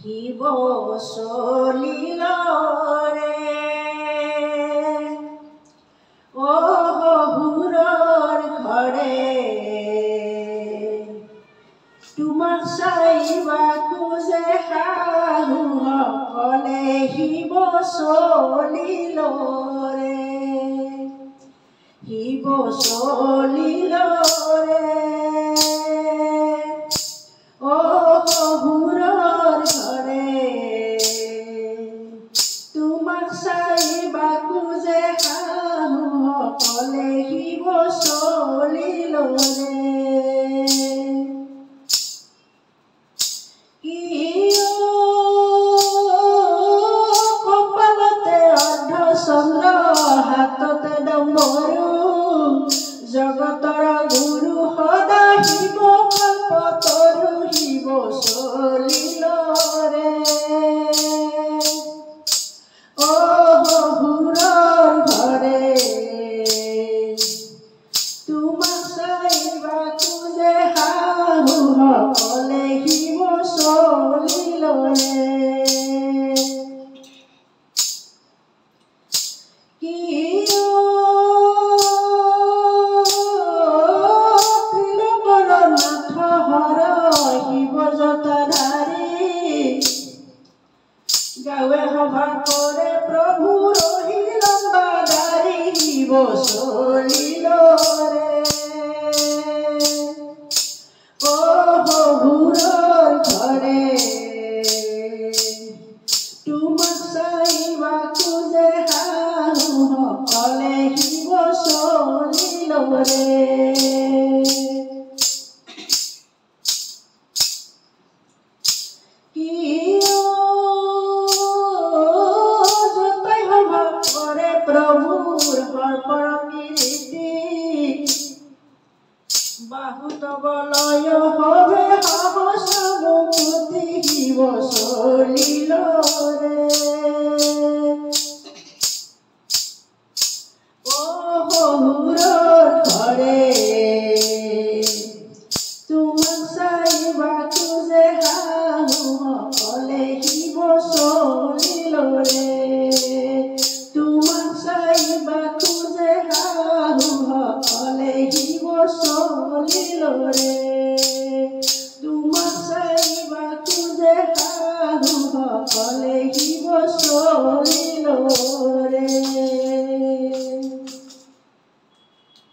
শিৱ চলিল ৰে অ শহুৰৰ ঘৰে তোমাক চাইবা খোজে শাহুসকলে শিৱ চলিল ৰে শিৱ চলিল ৰে অ শহুৰৰ ঘৰে তোমাক চাইবা খোজে শাহুসকলে শিৱ চলিল ৰে কপালতে অৰ্ধচন্দ্ৰ হাততে ডম্বৰু জগতৰ গুৰু সদা শিৱ কল্পতৰু শিৱ চলিল ৰে অ শহুৰৰ ঘৰে তোমাক চাইবা খোজে শাহুসকলে শিৱ চলিল ৰে গাঁৱে সভা কৰে প্ৰভু ৰহিলম্বাদাৰী শিৱ চলিল ৰে অ শহুৰৰ ঘৰে তোমাক চাইবা খোজে শাহুসকলে শিৱ চলিল ৰে প্ৰভুৰ সৰ্পৰঙী ৰীতি বাহুত বলয় হবে সাহস মুকুতি শিৱ চলিল ৰে অ শহুৰৰ ঘৰে তোমাক চাইবা খোজে শাহুসকলে শিৱ চলিল ৰে তোমাক চাইবা খোজে শাহুসকলে শিৱ চলিল ৰে।